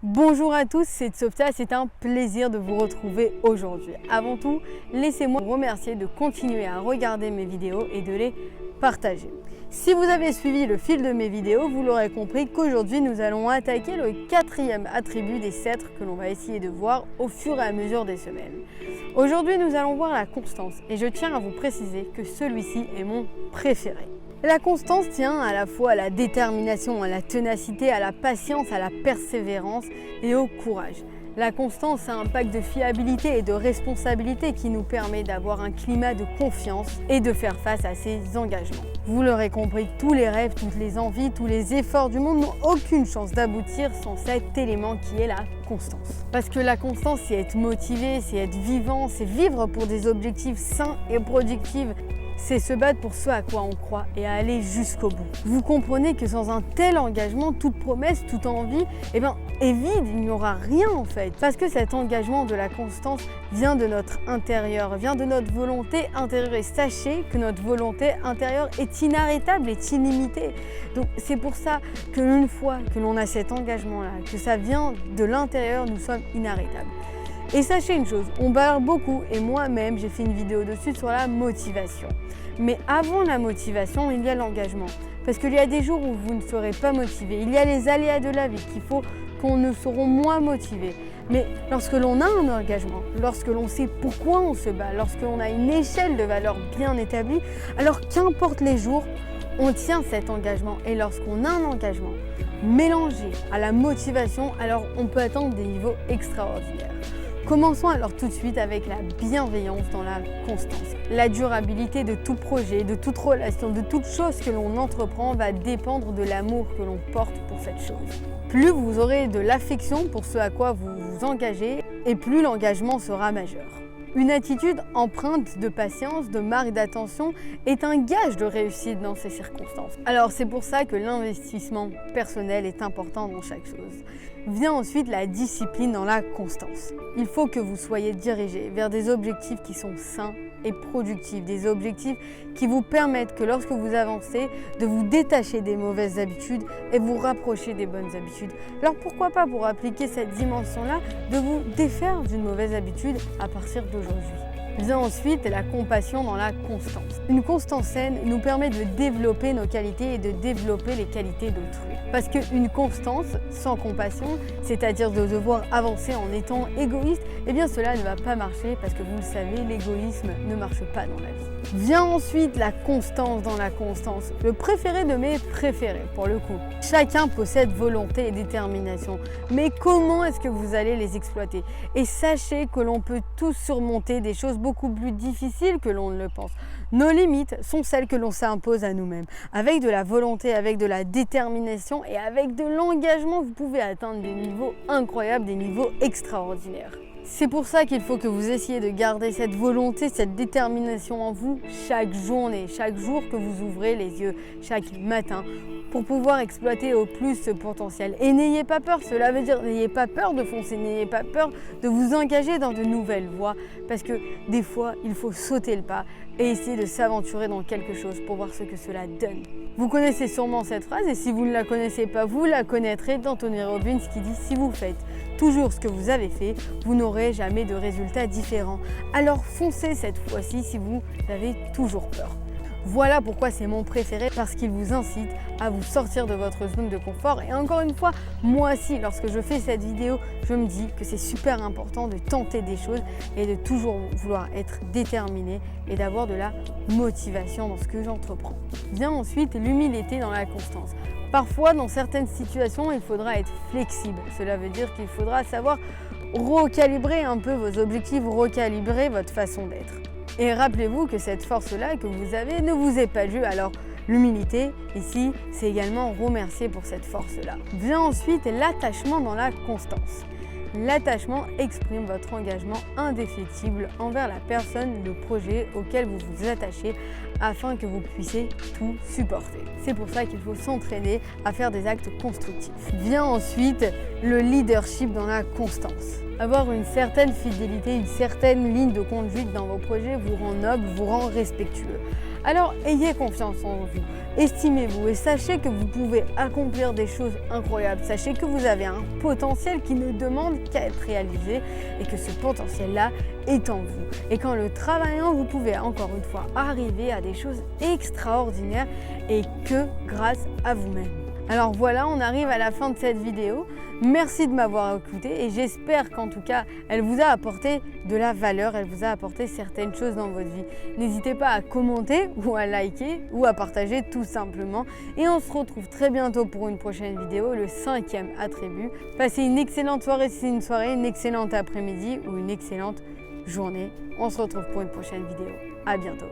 Bonjour à tous, c'est Tsofta, c'est un plaisir de vous retrouver aujourd'hui. Avant tout, laissez-moi vous remercier de continuer à regarder mes vidéos et de les partager. Si vous avez suivi le fil de mes vidéos, vous l'aurez compris qu'aujourd'hui nous allons attaquer le quatrième attribut des sceptres que l'on va essayer de voir au fur et à mesure des semaines. Aujourd'hui nous allons voir la constance et je tiens à vous préciser que celui-ci est mon préféré. La constance tient à la fois à la détermination, à la ténacité, à la patience, à la persévérance et au courage. La constance a un pacte de fiabilité et de responsabilité qui nous permet d'avoir un climat de confiance et de faire face à ses engagements. Vous l'aurez compris, tous les rêves, toutes les envies, tous les efforts du monde n'ont aucune chance d'aboutir sans cet élément qui est la constance. Parce que la constance, c'est être motivé, c'est être vivant, c'est vivre pour des objectifs sains et productifs. C'est se battre pour ce à quoi on croit et à aller jusqu'au bout. Vous comprenez que sans un tel engagement, toute promesse, toute envie, est vide, il n'y aura rien en fait. Parce que cet engagement de la constance vient de notre intérieur, vient de notre volonté intérieure. Et sachez que notre volonté intérieure est inarrêtable, est illimitée. Donc c'est pour ça qu'une fois que l'on a cet engagement-là, que ça vient de l'intérieur, nous sommes inarrêtables. Et sachez une chose, on parle beaucoup, et moi-même j'ai fait une vidéo dessus sur la motivation. Mais avant la motivation, il y a l'engagement. Parce qu'il y a des jours où vous ne serez pas motivé. Il y a les aléas de la vie qu'il faut qu'on ne seront moins motivés. Mais lorsque l'on a un engagement, lorsque l'on sait pourquoi on se bat, lorsque l'on a une échelle de valeurs bien établie, alors qu'importe les jours, on tient cet engagement. Et lorsqu'on a un engagement mélangé à la motivation, alors on peut atteindre des niveaux extraordinaires. Commençons alors tout de suite avec la bienveillance dans la constance. La durabilité de tout projet, de toute relation, de toute chose que l'on entreprend va dépendre de l'amour que l'on porte pour cette chose. Plus vous aurez de l'affection pour ce à quoi vous vous engagez, et plus l'engagement sera majeur. Une attitude empreinte de patience, de marque d'attention est un gage de réussite dans ces circonstances. Alors c'est pour ça que l'investissement personnel est important dans chaque chose. Vient ensuite la discipline dans la constance. Il faut que vous soyez dirigé vers des objectifs qui sont sains et productifs, des objectifs qui vous permettent que lorsque vous avancez, de vous détacher des mauvaises habitudes et vous rapprocher des bonnes habitudes. Alors pourquoi pas, pour appliquer cette dimension-là, de vous défaire d'une mauvaise habitude à partir d'aujourd'hui. Vient ensuite la compassion dans la constance. Une constance saine nous permet de développer nos qualités et de développer les qualités d'autrui. Parce qu'une constance sans compassion, c'est-à-dire de devoir avancer en étant égoïste, eh bien cela ne va pas marcher parce que vous le savez, l'égoïsme ne marche pas dans la vie. Vient ensuite la constance dans la constance, le préféré de mes préférés pour le coup. Chacun possède volonté et détermination, mais comment est-ce que vous allez les exploiter? Et sachez que l'on peut tous surmonter des choses beaucoup plus difficiles que l'on ne le pense. Nos limites sont celles que l'on s'impose à nous-mêmes. Avec de la volonté, avec de la détermination et avec de l'engagement, vous pouvez atteindre des niveaux incroyables, des niveaux extraordinaires. C'est pour ça qu'il faut que vous essayiez de garder cette volonté, cette détermination en vous chaque journée, chaque jour que vous ouvrez les yeux, chaque matin, pour pouvoir exploiter au plus ce potentiel. Et n'ayez pas peur, cela veut dire n'ayez pas peur de foncer, n'ayez pas peur de vous engager dans de nouvelles voies, parce que des fois, il faut sauter le pas et essayer de s'aventurer dans quelque chose pour voir ce que cela donne. Vous connaissez sûrement cette phrase, et si vous ne la connaissez pas, vous la connaîtrez d'Anthony Robbins qui dit « Si vous faites toujours ce que vous avez fait, vous n'aurez jamais de résultats différents. Alors foncez cette fois-ci si vous avez toujours peur. » Voilà pourquoi c'est mon préféré, parce qu'il vous incite à vous sortir de votre zone de confort. Et encore une fois, moi aussi, lorsque je fais cette vidéo, je me dis que c'est super important de tenter des choses et de toujours vouloir être déterminé et d'avoir de la motivation dans ce que j'entreprends. Vient ensuite l'humilité dans la constance. Parfois, dans certaines situations, il faudra être flexible. Cela veut dire qu'il faudra savoir recalibrer un peu vos objectifs, recalibrer votre façon d'être. Et rappelez-vous que cette force-là que vous avez ne vous est pas due. Alors l'humilité, ici, c'est également remercier pour cette force-là. Vient ensuite l'attachement dans la constance. L'attachement exprime votre engagement indéfectible envers la personne, le projet auquel vous vous attachez afin que vous puissiez tout supporter. C'est pour ça qu'il faut s'entraîner à faire des actes constructifs. Vient ensuite le leadership dans la constance. Avoir une certaine fidélité, une certaine ligne de conduite dans vos projets vous rend noble, vous rend respectueux. Alors ayez confiance en vous. Estimez-vous et sachez que vous pouvez accomplir des choses incroyables. Sachez que vous avez un potentiel qui ne demande qu'à être réalisé et que ce potentiel-là est en vous. Et qu'en le travaillant, vous pouvez encore une fois arriver à des choses extraordinaires et que grâce à vous-même. Alors voilà, on arrive à la fin de cette vidéo. Merci de m'avoir écouté et j'espère qu'en tout cas, elle vous a apporté de la valeur, elle vous a apporté certaines choses dans votre vie. N'hésitez pas à commenter ou à liker ou à partager tout simplement. Et on se retrouve très bientôt pour une prochaine vidéo, le 5e attribut. Passez une excellente soirée si c'est une soirée, une excellente après-midi ou une excellente journée. On se retrouve pour une prochaine vidéo. À bientôt.